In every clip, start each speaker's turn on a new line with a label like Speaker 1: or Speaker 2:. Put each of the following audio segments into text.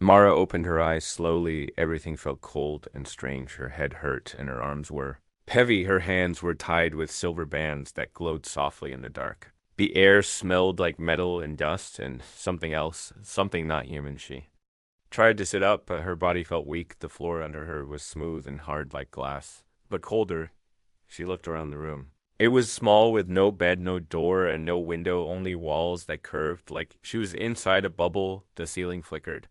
Speaker 1: Mara opened her eyes slowly. Everything felt cold and strange. Her head hurt, and her arms were heavy. Her hands were tied with silver bands that glowed softly in the dark. The air smelled like metal and dust and something else, something not human. She tried to sit up, but her body felt weak. The floor under her was smooth and hard like glass, but colder. She looked around the room. It was small with no bed, no door, and no window, only walls that curved like she was inside a bubble. The ceiling flickered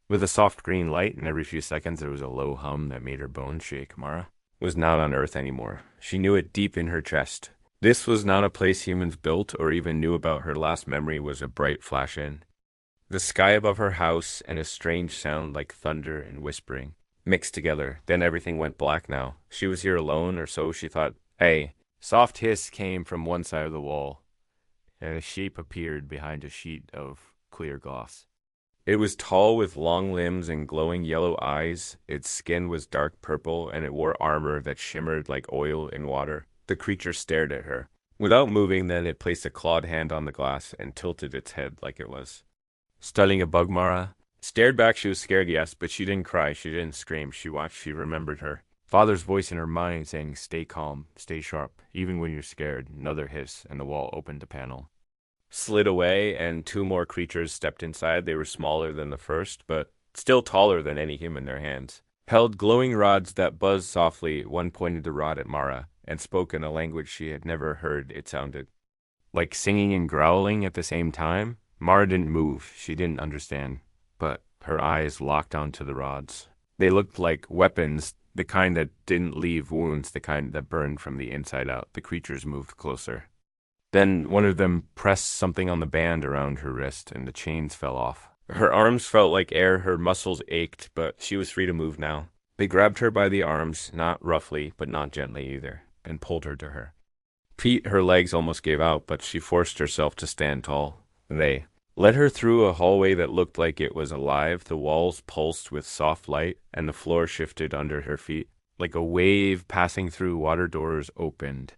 Speaker 1: with a soft green light, and every few seconds there was a low hum that made her bones shake. Mara was not on Earth anymore. She knew it deep in her chest. This was not a place humans built or even knew about. Her last memory was a bright flash in the sky above her house, and a strange sound like thunder and whispering mixed together. Then everything went black now. She was here alone, or so she thought. A soft hiss came from one side of the wall, and a shape appeared behind a sheet of clear glass. It was tall with long limbs and glowing yellow eyes. Its skin was dark purple, and it wore armor that shimmered like oil in water. The creature stared at her. Without moving, then it placed a clawed hand on the glass and tilted its head like it was studying a bug. Mara stared back. She was scared, yes, but she didn't cry. She didn't scream. She watched. She remembered her father's voice in her mind saying, "Stay calm, stay sharp, even when you're scared." Another hiss, and the wall opened a panel, slid away, and two more creatures stepped inside. They were smaller than the first, but still taller than any human. Their hands held glowing rods that buzzed softly. One pointed the rod at Mara and spoke in a language she had never heard. It sounded like singing and growling at the same time. Mara didn't move. She didn't understand, but her eyes locked onto the rods. They looked like weapons, the kind that didn't leave wounds, the kind that burned from the inside out. The creatures moved closer. Then one of them pressed something on the band around her wrist, and the chains fell off. Her arms felt like air. Her muscles ached, but she was free to move now. They grabbed her by the arms, not roughly, but not gently either, and pulled her to her feet. Her legs almost gave out, but she forced herself to stand tall. They led her through a hallway that looked like it was alive. The walls pulsed with soft light, and the floor shifted under her feet. Like a wave passing through water, doors opened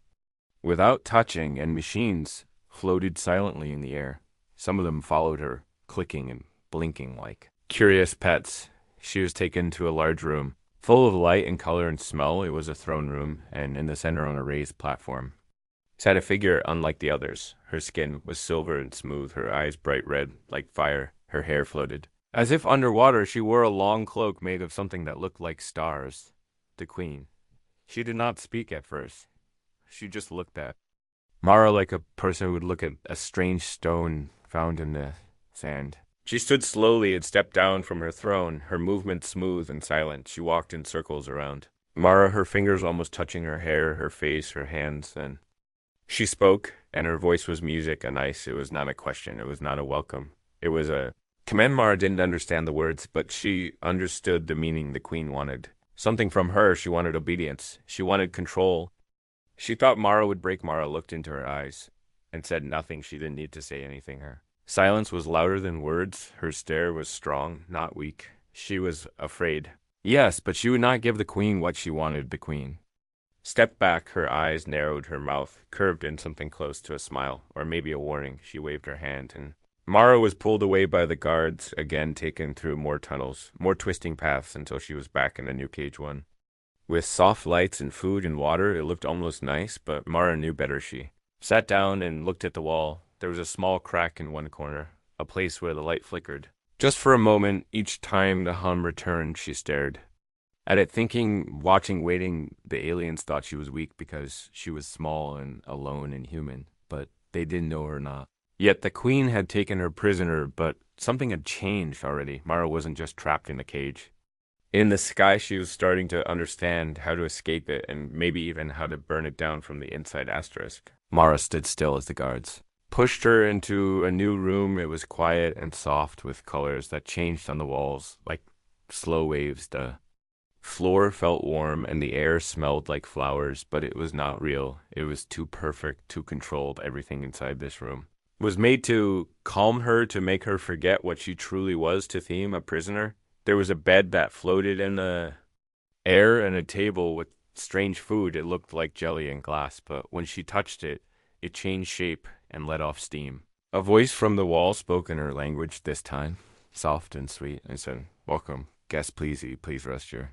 Speaker 1: without touching, and machines floated silently in the air. Some of them followed her, clicking and blinking like curious pets. She was taken to a large room, full of light and color and smell. It was a throne room, and in the center on a raised platform sat a figure unlike the others. Her skin was silver and smooth, her eyes bright red like fire. Her hair floated as if underwater. She wore a long cloak made of something that looked like stars. The queen. She did not speak at first. She just looked at Mara like a person would look at a strange stone found in the sand. She stood slowly and stepped down from her throne, her movements smooth and silent. She walked in circles around Mara, her fingers almost touching her hair, her face, her hands. Then she spoke, and her voice was music and ice. It was not a question. It was not a welcome. It was a command. Mara didn't understand the words, but she understood the meaning. The queen wanted something from her. She wanted obedience. She wanted control. She thought Mara would break. Mara looked into her eyes and said nothing. She didn't need to say anything. Her silence was louder than words. Her stare was strong, not weak. She was afraid. Yes, but she would not give the queen what she wanted. The queen stepped back. Her eyes narrowed. Her mouth curved in something close to a smile, or maybe a warning. She waved her hand, and Mara was pulled away by the guards, again taken through more tunnels, more twisting paths, until she was back in a new cage one. With soft lights and food and water, it looked almost nice, but Mara knew better. She sat down and looked at the wall. There was a small crack in one corner, a place where the light flickered. Just for a moment, each time the hum returned, she stared at it, thinking, watching, waiting. The aliens thought she was weak because she was small and alone and human, but they didn't know her not. Yet the queen had taken her prisoner, but something had changed already. Mara wasn't just trapped in a cage. In the sky, she was starting to understand how to escape it, and maybe even how to burn it down from the inside. Asterisk. Mara stood still as the guards pushed her into a new room. It was quiet and soft, with colors that changed on the walls like slow waves. The floor felt warm, and the air smelled like flowers, but it was not real. It was too perfect, too controlled. Everything inside this room was made to calm her, to make her forget what she truly was, to Theme, a prisoner. There was a bed that floated in the air and a table with strange food. It looked like jelly and glass, but when she touched it, it changed shape and let off steam. A voice from the wall spoke in her language this time. soft and sweet. I said, "Welcome. Guest, please rest your."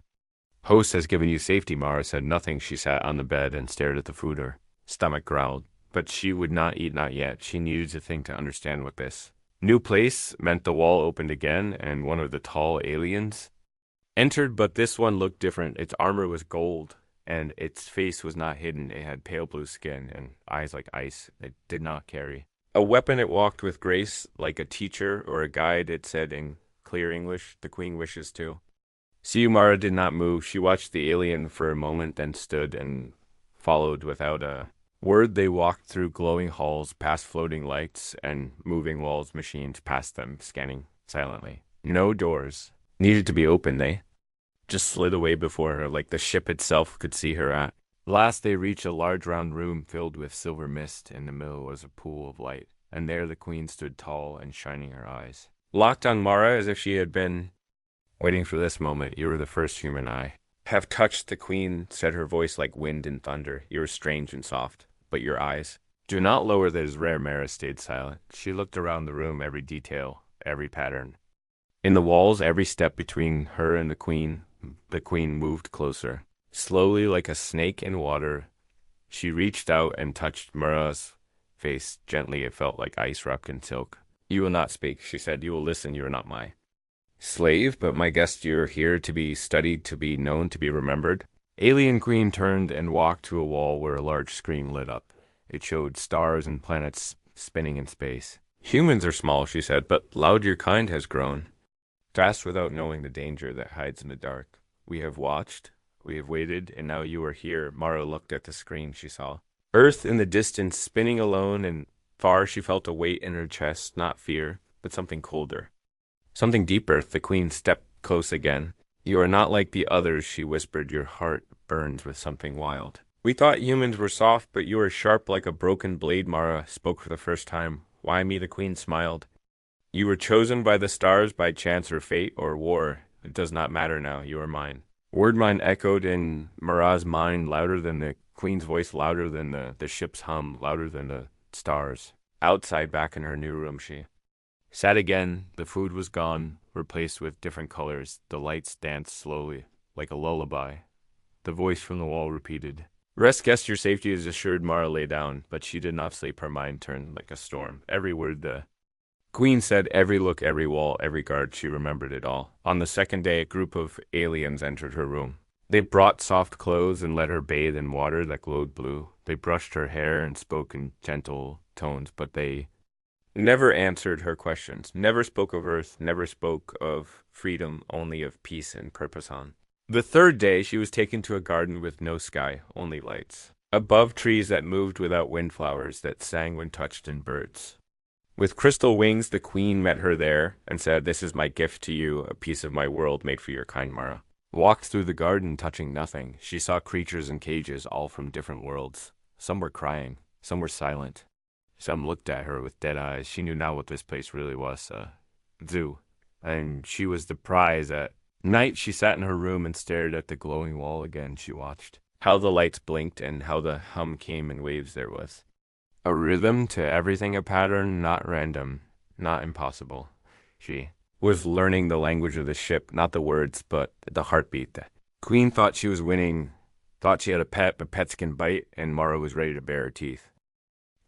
Speaker 1: "Host has given you safety," Mara said. Nothing. She sat on the bed and stared at the food. Her stomach growled. But she would not eat, not yet. She needed to think to understand what this new place meant. The wall opened again, and one of the tall aliens entered, but this one looked different. Its armor was gold, and its face was not hidden. It had pale blue skin and eyes like ice. It did not carry a weapon. It walked with grace, like a teacher or a guide. It said in clear English, "The queen wishes to see you." Mara did not move. She watched the alien for a moment, then stood and followed without a word. They walked through glowing halls, past floating lights and moving walls. Machines past them, scanning silently. No doors needed to be opened. They just slid away before her, like the ship itself could see her at. Last they reached a large round room filled with silver mist. In the middle was a pool of light, and there the queen stood tall and shining her eyes. Locked on Mara as if she had been waiting for this moment. "You were the first human I have touched," the queen said, her voice like wind and thunder. "You were strange and soft, but your eyes do not lower." That is rare. Mara stayed silent. She looked around the room, every detail, every pattern in the walls, every step between her and the queen. The queen moved closer, slowly like a snake in water. She reached out and touched Mara's face gently. It felt like ice wrapped in silk. "You will not speak," she said. "You will listen. You are not my slave, but my guest. You're here to be studied, to be known, to be remembered." Alien Queen turned and walked to a wall where a large screen lit up. It showed stars and planets spinning in space. "Humans are small," she said, "but loud your kind has grown. Fast without knowing the danger that hides in the dark. We have watched, we have waited, and now you are here." Mara looked at the screen. She saw Earth in the distance, spinning alone, and far she felt a weight in her chest, not fear, but something colder, something deeper. The queen stepped close again. "You are not like the others," she whispered. "Your heart burns with something wild. We thought humans were soft, but you are sharp like a broken blade." Mara spoke for the first time. "Why me?" The queen smiled. "You were chosen by the stars, by chance or fate or war. It does not matter now. You are mine." Word mine echoed in Mara's mind, louder than the queen's voice, louder than the ship's hum, louder than the stars. Outside, back in her new room, she sat again. The food was gone, replaced with different colors. The lights danced slowly, like a lullaby. The voice from the wall repeated, "Rest, guest, your safety is assured." Mara lay down, but she did not sleep. Her mind turned like a storm. Every word the queen said, every look, every wall, every guard, she remembered it all. On the second day, a group of aliens entered her room. They brought soft clothes and let her bathe in water that glowed blue. They brushed her hair and spoke in gentle tones, but they never answered her questions, never spoke of Earth, never spoke of freedom, only of peace and purpose. On the third day, she was taken to a garden with no sky, only lights. Above, trees that moved without windflowers that sang when touched, and birds with crystal wings. The queen met her there and said, "This is my gift to you, a piece of my world made for your kind." Mara walked through the garden, touching nothing. She saw creatures in cages, all from different worlds. Some were crying, some were silent. Some looked at her with dead eyes. She knew now what this place really was, a zoo. And she was the prize. At night, she sat in her room and stared at the glowing wall again. She watched how the lights blinked and how the hum came in waves. There was a rhythm to everything, a pattern, not random, not impossible. She was learning the language of the ship, not the words, but the heartbeat. The queen thought she was winning, thought she had a pet, but pets can bite, and Mara was ready to bare her teeth.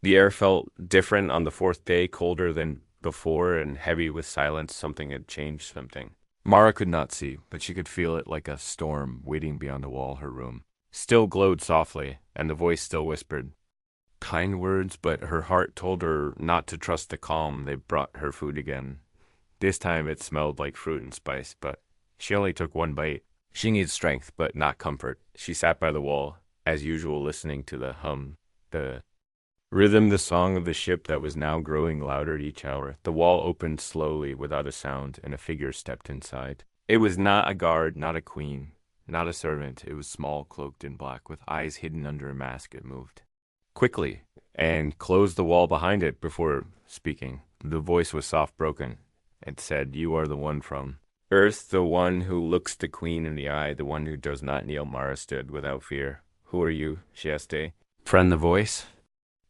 Speaker 1: The air felt different on the fourth day, colder than before and heavy with silence. Something had changed, something Mara could not see, but she could feel it like a storm waiting beyond the wall. Her room still glowed softly, and the voice still whispered kind words, but her heart told her not to trust the calm. They brought her food again. This time it smelled like fruit and spice, but she only took one bite. She needed strength, but not comfort. She sat by the wall, as usual, listening to the hum, the rhythm, the song of the ship that was now growing louder each hour. The wall opened slowly, without a sound, and a figure stepped inside. It was not a guard, not a queen, not a servant. It was small, cloaked in black, with eyes hidden under a mask. It moved quickly and closed the wall behind it before speaking. The voice was soft, broken. It said, "You are the one from Earth, the one who looks the queen in the eye, the one who does not kneel." Mara stood without fear. "Who are you?" she asked. "Friend." The voice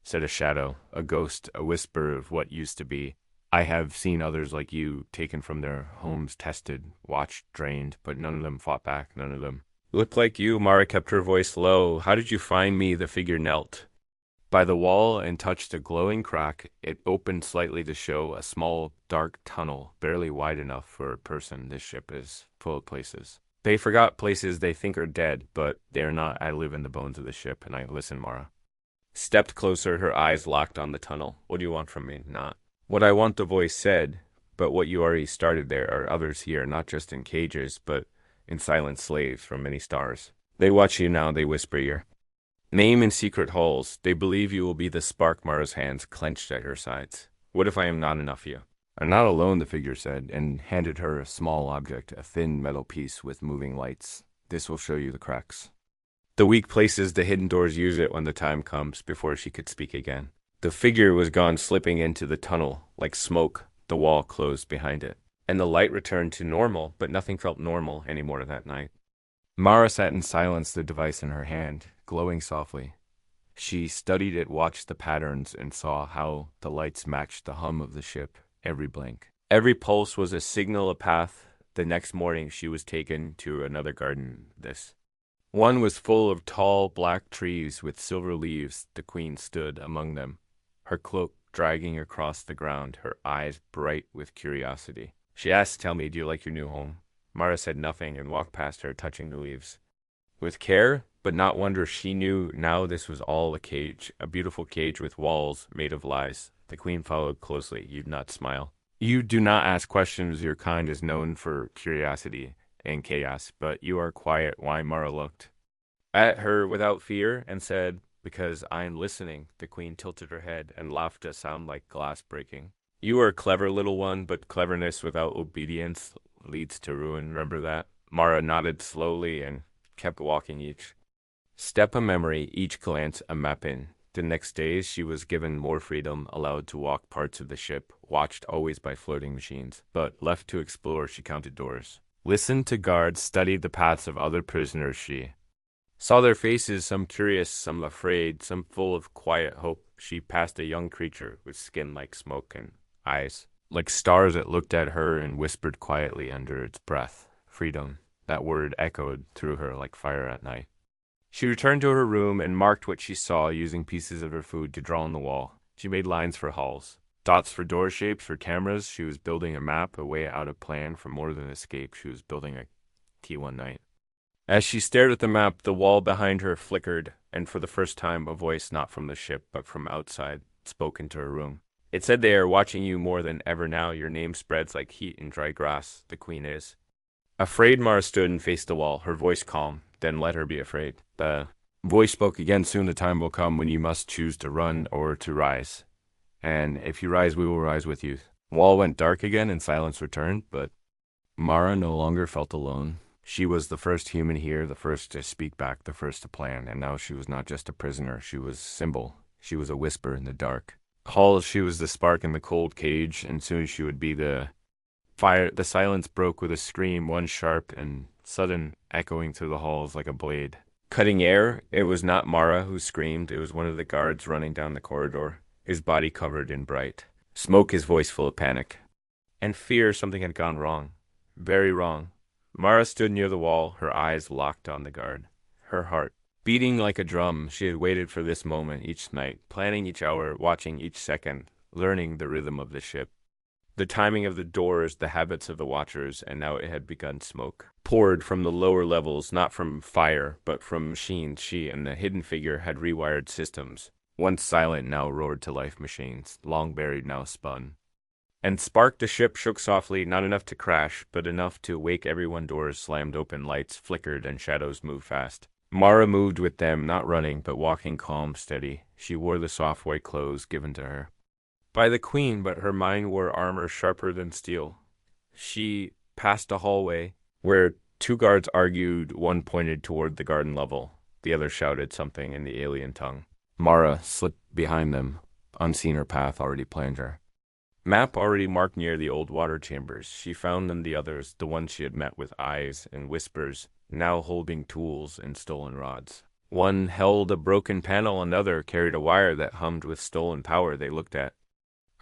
Speaker 1: said, "A shadow, a ghost, a whisper of what used to be." I have seen others like you taken from their homes, tested, watched, drained, but none of them fought back, none of them. Looked like you, Mara kept her voice low. How did you find me? The figure knelt by the wall and touched a glowing crack. It opened slightly to show a small, dark tunnel, barely wide enough for a person. This ship is full of places. They forgot places they think are dead, but they are not. I live in the bones of the ship, and I listen, Mara. Stepped closer, her eyes locked on the tunnel. What do you want from me? Not what I want, the voice said, but what you already started. There are others here, not just in cages, but in silent slaves from many stars. They watch you now, they whisper your name in secret halls. They believe you will be the spark. Mara's hands clenched at her sides. What if I am not enough for you? I'm not alone, the figure said, and handed her a small object, a thin metal piece with moving lights. This will show you the cracks. The weak places, the hidden doors. Use it when the time comes. Before she could speak again, the figure was gone, slipping into the tunnel like smoke. The wall closed behind it, and the light returned to normal, but nothing felt normal anymore that night. Mara sat in silence, the device in her hand, glowing softly. She studied it, watched the patterns, and saw how the lights matched the hum of the ship. Every blink, every pulse was a signal, a path. The next morning she was taken to another garden. This one was full of tall black trees with silver leaves. The queen stood among them, her cloak dragging across the ground, her eyes bright with curiosity. She asked, tell me, do you like your new home? Mara said nothing and walked past her, touching the leaves. With care, but not wonder, she knew now this was all a cage, a beautiful cage with walls made of lies. The queen followed closely. You'd not smile. You do not ask questions. Your kind is known for curiosity and chaos, but you are quiet. Why? Mara looked at her without fear and said, because I am listening. The queen tilted her head and laughed a sound like glass breaking. You are a clever little one, but cleverness without obedience leads to ruin. Remember that? Mara nodded slowly and kept walking, each step a memory, each glance a map in. The next days she was given more freedom, allowed to walk parts of the ship, watched always by floating machines, but left to explore. She counted doors, listened to guards, studied the paths of other prisoners. She saw their faces, some curious, some afraid, some full of quiet hope. She passed a young creature with skin like smoke and eyes like stars that looked at her and whispered quietly under its breath. Freedom. That word echoed through her like fire at night. She returned to her room and marked what she saw, using pieces of her food to draw on the wall. She made lines for halls, dots for door shapes, for cameras. She was building a map, a way out, a plan for more than escape. She was building a key one night. As she stared at the map, the wall behind her flickered, and for the first time a voice, not from the ship, but from outside, spoke into her room. It said, they are watching you more than ever now. Your name spreads like heat in dry grass. The queen is afraid. Mara stood and faced the wall, her voice calm. Then let her be afraid. The voice spoke again. Soon the time will come when you must choose to run or to rise. And if you rise, we will rise with you. The wall went dark again and silence returned, but Mara no longer felt alone. She was the first human here, the first to speak back, the first to plan. And now she was not just a prisoner. She was symbol. She was a whisper in the dark halls. She was the spark in the cold cage, and soon she would be the fire. The silence broke with a scream, one sharp and sudden, echoing through the halls like a blade cutting air. It was not Mara who screamed. It was one of the guards running down the corridor, his body covered in bright smoke, his voice full of panic and fear. Something had gone wrong, very wrong. Mara stood near the wall, her eyes locked on the guard, her heart beating like a drum. She had waited for this moment each night, planning each hour, watching each second, learning the rhythm of the ship, the timing of the doors, the habits of the watchers. And now it had begun. Smoke poured from the lower levels, not from fire, but from machines. She and the hidden figure had rewired systems. Once silent, now roared to life. Machines, long buried, now spun and sparked. The ship shook softly, not enough to crash, but enough to wake everyone. Doors slammed open, lights flickered, and shadows moved fast. Mara moved with them, not running, but walking calm, steady. She wore the soft white clothes given to her by the queen, but her mind wore armor sharper than steel. She passed a hallway where two guards argued. One pointed toward the garden level, the other shouted something in the alien tongue. Mara slipped behind them, unseen, her path already planned her. Map already marked near the old water chambers. She found them, the others, the ones she had met with eyes and whispers, now holding tools and stolen rods. One held a broken panel, another carried a wire that hummed with stolen power. They looked at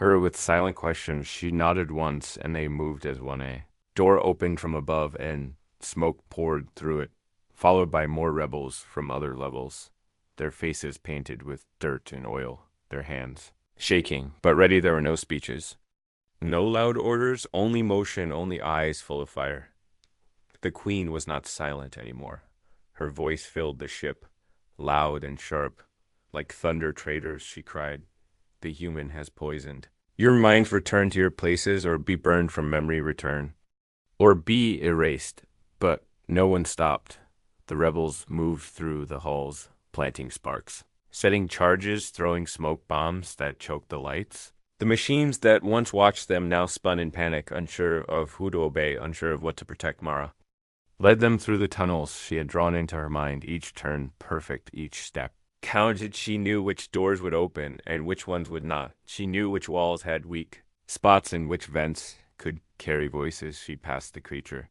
Speaker 1: her with silent questions. She nodded once, and they moved as one A. Door opened from above, and smoke poured through it, followed by more rebels from other levels, their faces painted with dirt and oil, their hands shaking, but ready. There were no speeches. No loud orders, only motion, only eyes full of fire. The queen was not silent anymore. Her voice filled the ship, loud and sharp. Like thunder traders, she cried, "The human has poisoned. Your minds return to your places, or be burned from memory return. Or be erased." But no one stopped. The rebels moved through the halls, planting sparks, setting charges, throwing smoke bombs that choked the lights. The machines that once watched them now spun in panic, unsure of who to obey, unsure of what to protect. Mara led them through the tunnels she had drawn into her mind, each turn perfect, each step counted. She knew which doors would open and which ones would not. She knew which walls had weak spots and which vents could carry voices. She passed the creature.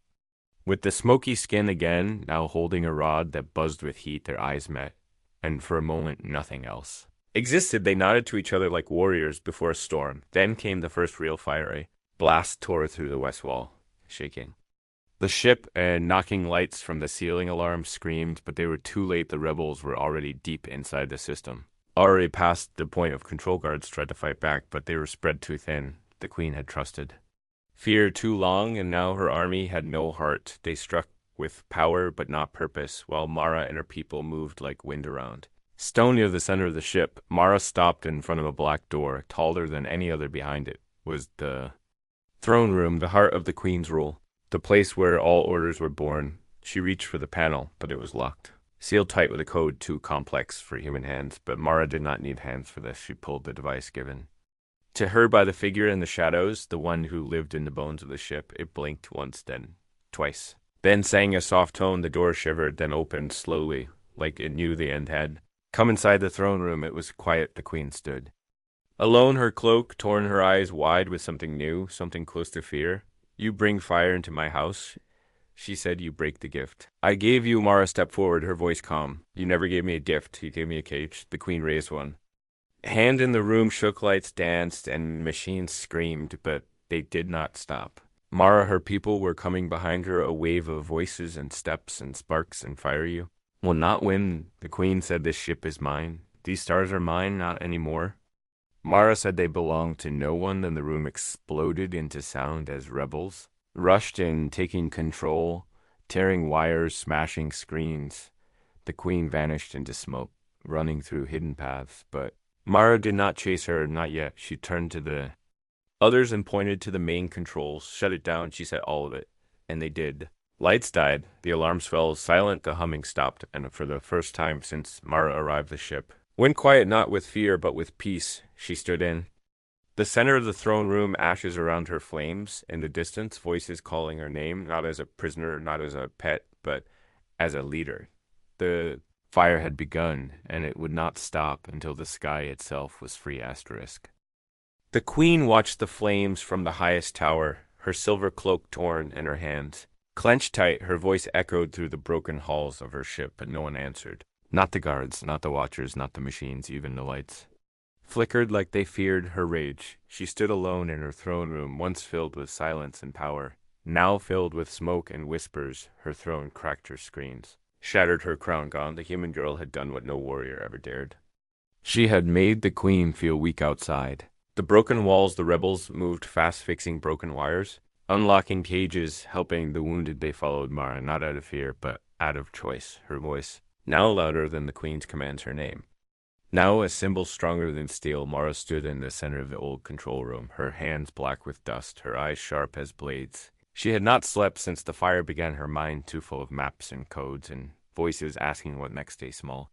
Speaker 1: With the smoky skin again, now holding a rod that buzzed with heat, their eyes met, and for a moment nothing else existed. They nodded to each other like warriors before a storm. Then came the first real fire. A blast tore through the west wall, shaking the ship, and knocking lights from the ceiling. Alarm screamed, but they were too late. The rebels were already deep inside the system. Already past the point of control. Guards tried to fight back, but they were spread too thin. The queen had trusted fear too long, and now her army had no heart. They struck with power but not purpose, while Mara and her people moved like wind around. Stone near the center of the ship, Mara stopped in front of a black door. Taller than any other behind it was the throne room, the heart of the queen's rule, the place where all orders were born. She reached for the panel, but it was locked, sealed tight with a code too complex for human hands. But Mara did not need hands for this. She pulled the device given to her by the figure in the shadows, the one who lived in the bones of the ship. It blinked once, then twice. Then sang a soft tone. The door shivered, then opened slowly, like it knew the end had come. Inside the throne room, it was quiet. The queen stood alone, her cloak torn, her eyes wide with something new, something close to fear. "You bring fire into my house," she said. "You break the gift I gave you." Mara stepped forward, her voice calm. "You never gave me a gift. You gave me a cage." The queen raised one hand in the room, shook, lights danced, and machines screamed, but they did not stop. Mara, her people were coming behind her, a wave of voices and steps and sparks and fire. "You will not win," the queen said. "This ship is mine. These stars are mine, not anymore." Mara said they belonged to no one. Then the room exploded into sound as rebels rushed in, taking control, tearing wires, smashing screens. The queen vanished into smoke, running through hidden paths, but Mara did not chase her, not yet. She turned to the others and pointed to the main controls. "Shut it down," she said, "all of it." And they did. Lights died, the alarms fell silent, the humming stopped, and for the first time since Mara arrived, the ship went quiet, not with fear, but with peace. She stood in the center of the throne room, ashes around her, flames in the distance, voices calling her name, not as a prisoner, not as a pet, but as a leader. The fire had begun, and it would not stop until the sky itself was free. Asterisk. The queen watched the flames from the highest tower, her silver cloak torn in her hands. Clenched tight, her voice echoed through the broken halls of her ship, but no one answered. Not the guards, not the watchers, not the machines, even the lights flickered like they feared her rage. She stood alone in her throne room, once filled with silence and power, now filled with smoke and whispers. Her throne cracked her screens, shattered, her crown gone. The human girl had done what no warrior ever dared. She had made the queen feel weak outside. The broken walls, the rebels moved fast, fixing broken wires, unlocking cages, helping the wounded. They followed Mara, not out of fear, but out of choice. Her voice, now louder than the queen's commands, her name. Now a symbol stronger than steel. Mara stood in the center of the old control room, her hands black with dust, her eyes sharp as blades. She had not slept since the fire began, her mind too full of maps and codes and voices asking what next. A small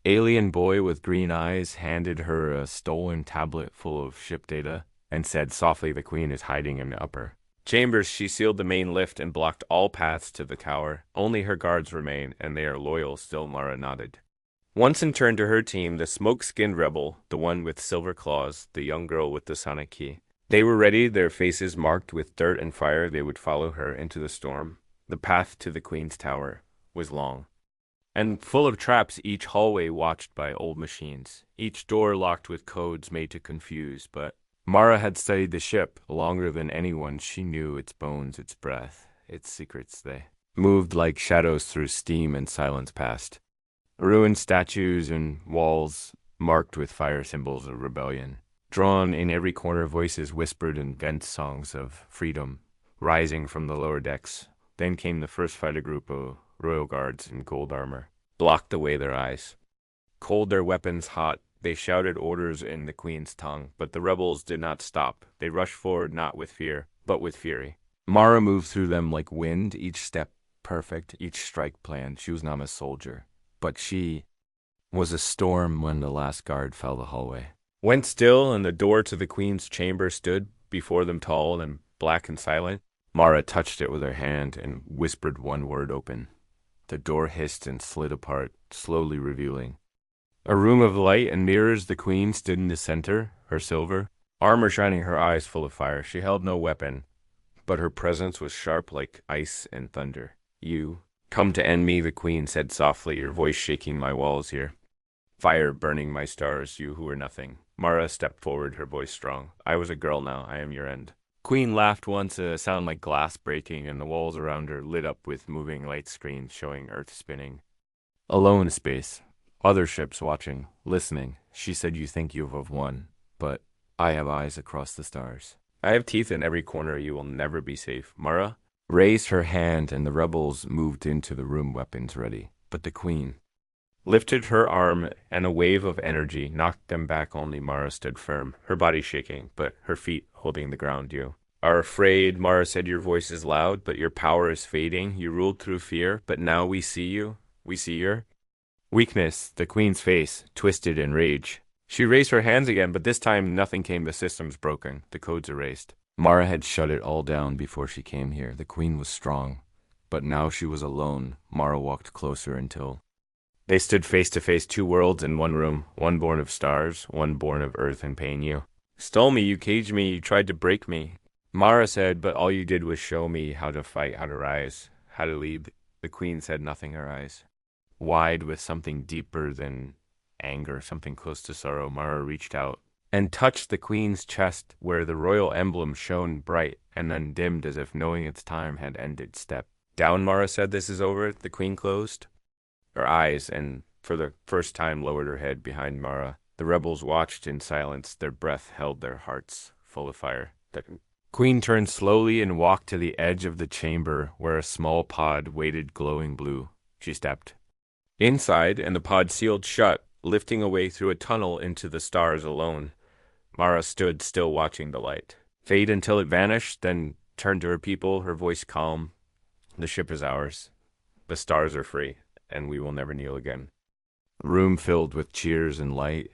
Speaker 1: alien boy with green eyes handed her a stolen tablet full of ship data and said softly, "The queen is hiding in the upper chambers." She sealed the main lift and blocked all paths to the tower. Only her guards remain, and they are loyal still. Mara nodded once and turned to her team, the smoke-skinned rebel, the one with silver claws, the young girl with the sonic key. They were ready, their faces marked with dirt and fire. They would follow her into the storm. The path to the queen's tower was long and full of traps, each hallway watched by old machines, each door locked with codes made to confuse. But Mara had studied the ship longer than anyone. She knew its bones, its breath, its secrets. They moved like shadows through steam and silence past. Ruined statues and walls marked with fire symbols of rebellion. Drawn in every corner, voices whispered in vent songs of freedom, rising from the lower decks. Then came the first fighter group of royal guards in gold armor, blocked away their eyes. Cold, their weapons hot, they shouted orders in the Queen's tongue, but the rebels did not stop. They rushed forward not with fear, but with fury. Mara moved through them like wind, each step perfect, each strike planned. She was not a soldier, but she was a storm when the last guard fell the hallway. Went still, and the door to the Queen's chamber stood before them tall and black and silent. Mara touched it with her hand and whispered one word open. The door hissed and slid apart, slowly revealing a room of light and mirrors. The Queen stood in the center, her silver armor shining, her eyes full of fire. She held no weapon, but her presence was sharp like ice and thunder. You come to end me, the Queen said softly, your voice shaking my walls here. Fire burning my stars, you who are nothing. Mara stepped forward, her voice strong. I was a girl now, I am your end. Queen laughed once, a sound like glass breaking, and the walls around her lit up with moving light screens showing Earth spinning. Alone in space, other ships watching, listening. She said, you think you have won, but I have eyes across the stars. I have teeth in every corner, you will never be safe. Mara raised her hand, and the rebels moved into the room, weapons ready. But the Queen lifted her arm, and a wave of energy knocked them back. Only Mara stood firm, her body shaking, but her feet holding the ground. You are afraid, Mara said, your voice is loud, but your power is fading. You ruled through fear, but now we see you. We see your weakness. The Queen's face twisted in rage. She raised her hands again, but this time nothing came. The systems broken, the codes erased. Mara had shut it all down before she came here. The Queen was strong, but now she was alone. Mara walked closer until they stood face to face, two worlds in one room, one born of stars, one born of earth and pain. You stole me, you caged me, you tried to break me. Mara said, but all you did was show me how to fight, how to rise, how to lead. The Queen said nothing, her eyes wide with something deeper than anger, something close to sorrow. Mara reached out and touched the Queen's chest where the royal emblem shone bright and then dimmed as if knowing its time had ended. Step down, Mara said, this is over. The Queen closed her eyes and for the first time lowered her head behind Mara. The rebels watched in silence, their breath held, their hearts full of fire. The Queen turned slowly and walked to the edge of the chamber where a small pod waited, glowing blue. She stepped inside, and the pod sealed shut, lifting away through a tunnel into the stars alone. Mara stood still, watching the light fade until it vanished, then turned to her people, her voice calm. The ship is ours. The stars are free, and we will never kneel again. The room filled with cheers and light,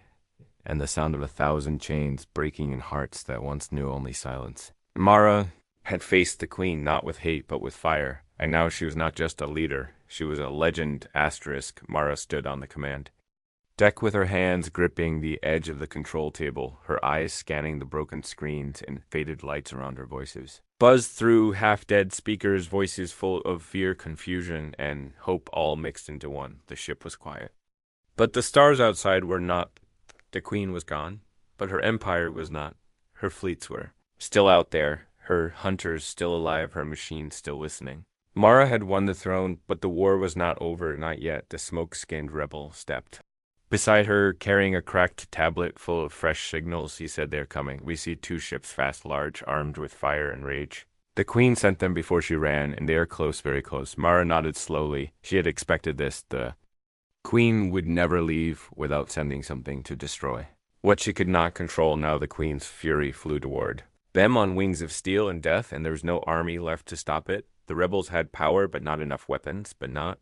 Speaker 1: and the sound of 1,000 chains breaking in hearts that once knew only silence. Mara had faced the Queen not with hate, but with fire, and now she was not just a leader. She was a legend. Asterisk. Mara stood on the command deck with her hands gripping the edge of the control table, her eyes scanning the broken screens and faded lights around her. Voices buzzed through half-dead speakers, voices full of fear, confusion, and hope all mixed into one. The ship was quiet, but the stars outside were not. The Queen was gone, but her empire was not. Her fleets were still out there, her hunters still alive, her machines still listening. Mara had won the throne, but the war was not over, not yet. The smoke-skinned rebel stepped beside her, carrying a cracked tablet full of fresh signals. He said, they're coming. We see 2 ships fast, large, armed with fire and rage. The Queen sent them before she ran, and they are close, very close. Mara nodded slowly. She had expected this. The Queen would never leave without sending something to destroy what she could not control. Now the Queen's fury flew toward them on wings of steel and death, and there was no army left to stop it. The rebels had power, but not enough weapons, but not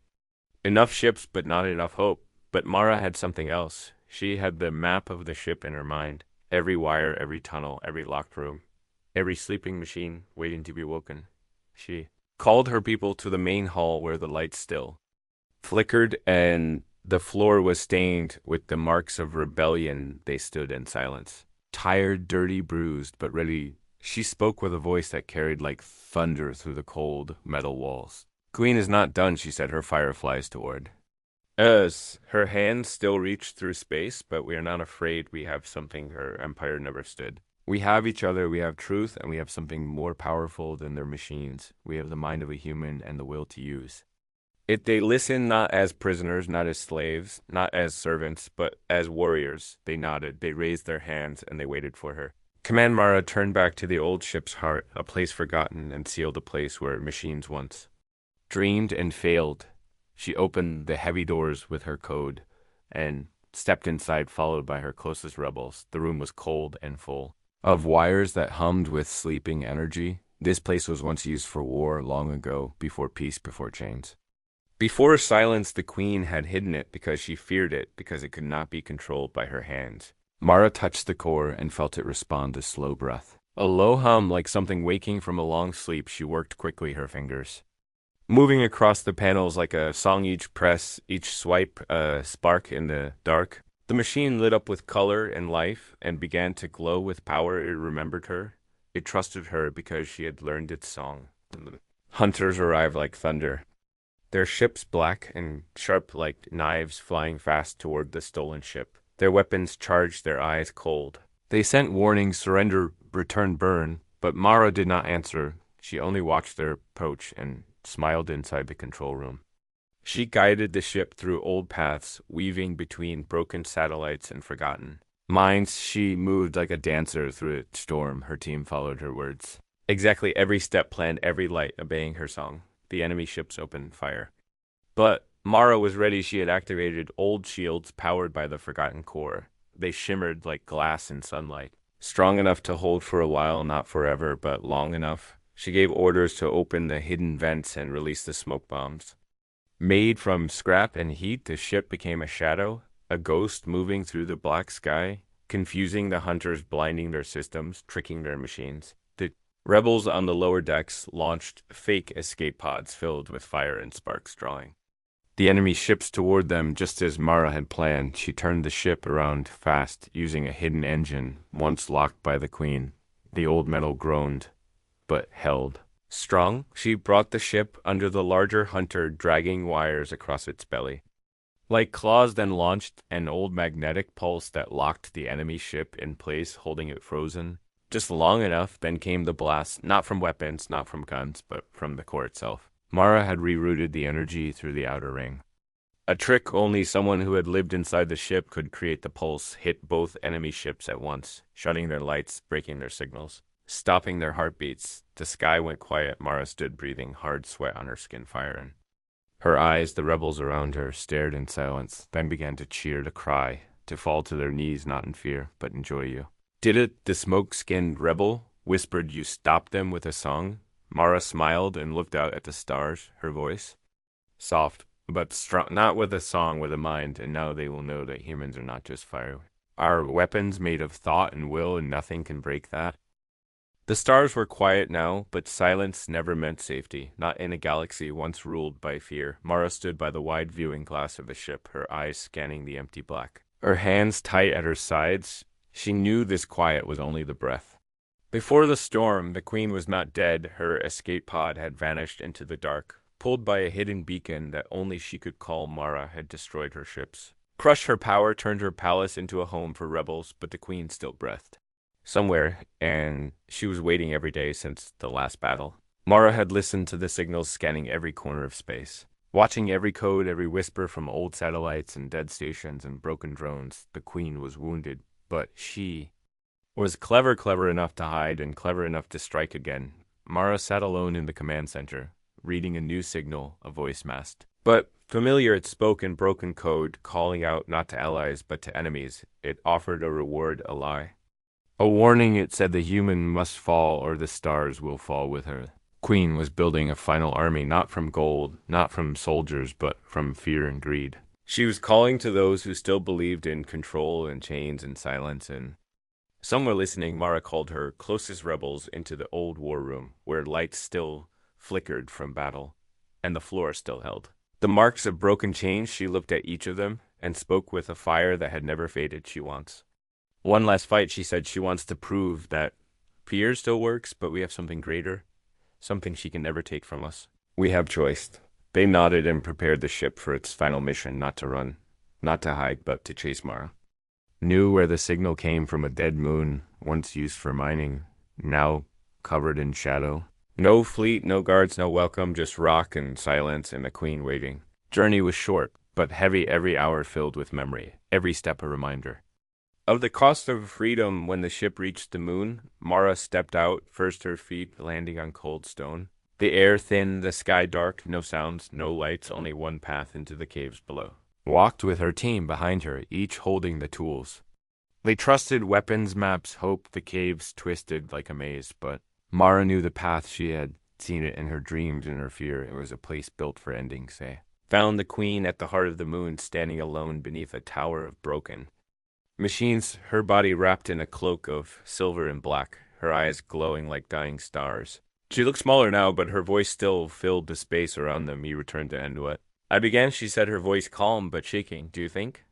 Speaker 1: enough ships, but not enough hope. But Mara had something else. She had the map of the ship in her mind. Every wire, every tunnel, every locked room, every sleeping machine waiting to be woken. She called her people to the main hall where the lights still flickered and the floor was stained with the marks of rebellion. They stood in silence, tired, dirty, bruised, but ready. She spoke with a voice that carried like thunder through the cold metal walls. Queen is not done, she said, her fireflies toward us. Her hands still reached through space, but we are not afraid. We have something her empire never stood. We have each other, we have truth, and we have something more powerful than their machines. We have the mind of a human and the will to use. They listened not as prisoners, not as slaves, not as servants, but as warriors. They nodded, they raised their hands, and they waited for her. Command Mara turned back to the old ship's heart, a place forgotten and sealed, a place where machines once dreamed and failed. She opened the heavy doors with her code and stepped inside, followed by her closest rebels. The room was cold and full of wires that hummed with sleeping energy. This place was once used for war long ago, before peace, before chains. Before silence, the queen had hidden it because she feared it, because it could not be controlled by her hands. Mara touched the core and felt it respond to slow breath. A low hum, like something waking from a long sleep. She worked quickly, her fingers moving across the panels like a song, each press, each swipe a spark in the dark. The machine lit up with color and life and began to glow with power. It remembered her. It trusted her because she had learned its song. Hunters arrived like thunder, their ships black and sharp like knives, flying fast toward the stolen ship. Their weapons charged, their eyes cold. They sent warnings, surrender, return, burn, but Mara did not answer. She only watched their approach and smiled inside the control room. She guided the ship through old paths, weaving between broken satellites and forgotten minds. She moved like a dancer through a storm. Her team followed her words. Exactly every step planned, every light obeying her song. The enemy ships opened fire. But Mara was ready. She had activated old shields powered by the forgotten core. They shimmered like glass in sunlight, strong enough to hold for a while, not forever, but long enough. She gave orders to open the hidden vents and release the smoke bombs. Made from scrap and heat, the ship became a shadow, a ghost moving through the black sky, confusing the hunters, blinding their systems, tricking their machines. The rebels on the lower decks launched fake escape pods filled with fire and sparks drawing the enemy ships toward them, just as Mara had planned. She turned the ship around fast, using a hidden engine once locked by the queen. The old metal groaned, but held strong. She brought the ship under the larger hunter, dragging wires across its belly. Like claws, then launched an old magnetic pulse that locked the enemy ship in place, holding it frozen. Just long enough, then came the blast, not from weapons, not from guns, but from the core itself. Mara had rerouted the energy through the outer ring. A trick only someone who had lived inside the ship could create. The pulse hit both enemy ships at once, shutting their lights, breaking their signals, stopping their heartbeats. The sky went quiet. Mara stood breathing, hard sweat on her skin firing. Her eyes, the rebels around her, stared in silence, then began to cheer, to cry, to fall to their knees, not in fear, but in joy. You did it, the smoke-skinned rebel whispered. You stopped them with a song. Mara smiled and looked out at the stars, her voice soft, but strong, not with a song, with a mind. And now they will know that humans are not just fire. Our weapons made of thought and will, and nothing can break that. The stars were quiet now, but silence never meant safety, not in a galaxy once ruled by fear. Mara stood by the wide viewing glass of the ship, her eyes scanning the empty black, her hands tight at her sides. She knew this quiet was only the breath. Before the storm, the queen was not dead. Her escape pod had vanished into the dark, pulled by a hidden beacon that only she could call. Mara had destroyed her ships, crushed her power, turned her palace into a home for rebels, but the queen still breathed somewhere, and she was waiting every day since the last battle. Mara had listened to the signals, scanning every corner of space, watching every code, every whisper from old satellites and dead stations and broken drones. The queen was wounded, but she was clever enough to hide and clever enough to strike again. Mara sat alone in the command center, reading a new signal, a voice masked, but familiar. It spoke in broken code, calling out not to allies but to enemies. It offered a reward, a lie. A warning. It said the human must fall or the stars will fall with her. Queen was building a final army, not from gold, not from soldiers, but from fear and greed. She was calling to those who still believed in control and chains and silence, and some were listening. Mara called her closest rebels into the old war room, where lights still flickered from battle, and the floor still held the marks of broken chains. She looked at each of them and spoke with a fire that had never faded. She wants one last fight, she said. She wants to prove that fear still works, but we have something greater, something she can never take from us. We have choice. They nodded and prepared the ship for its final mission, not to run, not to hide, but to chase Mara. knew where the signal came from a dead moon, once used for mining, now covered in shadow. No fleet, no guards, no welcome, just rock and silence and the queen waiting. Journey was short, but heavy, every hour filled with memory, every step a reminder. Of the cost of freedom when the ship reached the moon, Mara stepped out, first her feet landing on cold stone. The air thin, the sky dark, no sounds, no lights, only one path into the caves below. Walked with her team behind her, each holding the tools. They trusted weapons, maps, hope, the caves twisted like a maze, but Mara knew the path. She had seen it in her dreams, in her fear. It was a place built for ending, say. Found the queen at the heart of the moon, standing alone beneath a tower of broken machines, her body wrapped in a cloak of silver and black, her eyes glowing like dying stars. She looked smaller now, but her voice still filled the space around them. He returned to end what I began, she said, her voice calm but shaking. Do you think?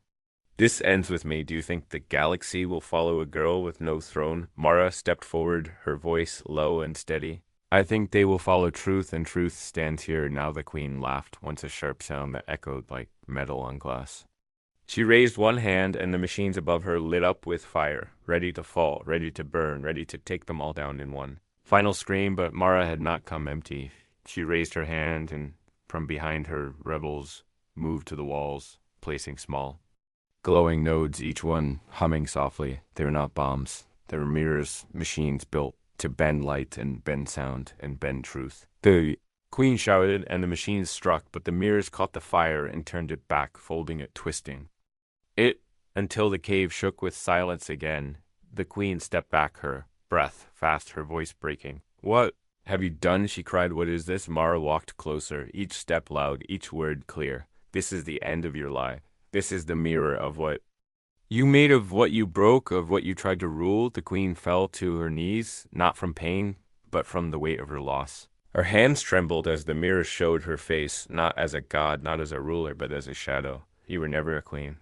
Speaker 1: This ends with me. Do you think the galaxy will follow a girl with no throne? Mara stepped forward, her voice low and steady. I think they will follow truth, and truth stands here. Now the queen laughed, once a sharp sound that echoed like metal on glass. She raised one hand, and the machines above her lit up with fire, ready to fall, ready to burn, ready to take them all down in one final scream. But Mara had not come empty. She raised her hand, and from behind her, rebels moved to the walls, placing small, glowing nodes, each one humming softly. They were not bombs. They were mirrors, machines built to bend light and bend sound and bend truth. The queen shouted, and the machines struck, but the mirrors caught the fire and turned it back, folding it, twisting it until the cave shook with silence again. The queen stepped back, her breath fast, her voice breaking. What have you done? She cried. What is this? Mara walked closer, each step loud, each word clear. This is the end of your lie. This is the mirror of what you made, of what you broke, of what you tried to rule. The queen fell to her knees, not from pain, but from the weight of her loss. Her hands trembled as the mirror showed her face, not as a god, not as a ruler, but as a shadow. You were never a queen.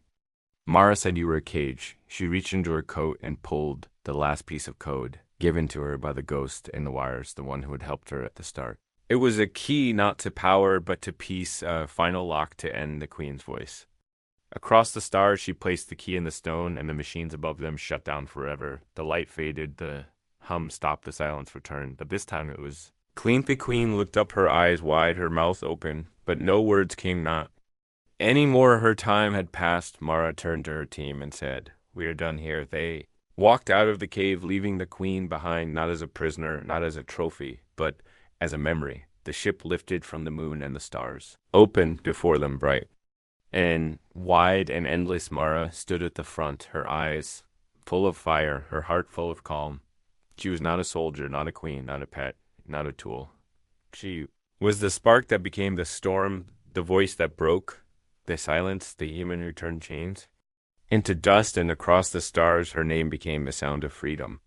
Speaker 1: Mara said you were a cage. She reached into her coat and pulled the last piece of code, given to her by the ghost in the wires, the one who had helped her at the start. It was a key not to power, but to peace, a final lock to end the queen's voice. Across the stars, she placed the key in the stone, and the machines above them shut down forever. The light faded, the hum stopped, the silence returned, but this time it was clean. The queen looked up, her eyes wide, her mouth open, but no words came not. Any more. Her time had passed. Mara turned to her team and said, we are done here. They walked out of the cave, leaving the queen behind, not as a prisoner, not as a trophy, but as a memory. The ship lifted from the moon, and the stars opened before them bright and wide and endless. Mara stood at the front, her eyes full of fire, her heart full of calm. She was not a soldier, not a queen, not a pet, not a tool. She was the spark that became the storm, the voice that broke the silence, the human who turned chains into dust, and across the stars her name became the sound of freedom.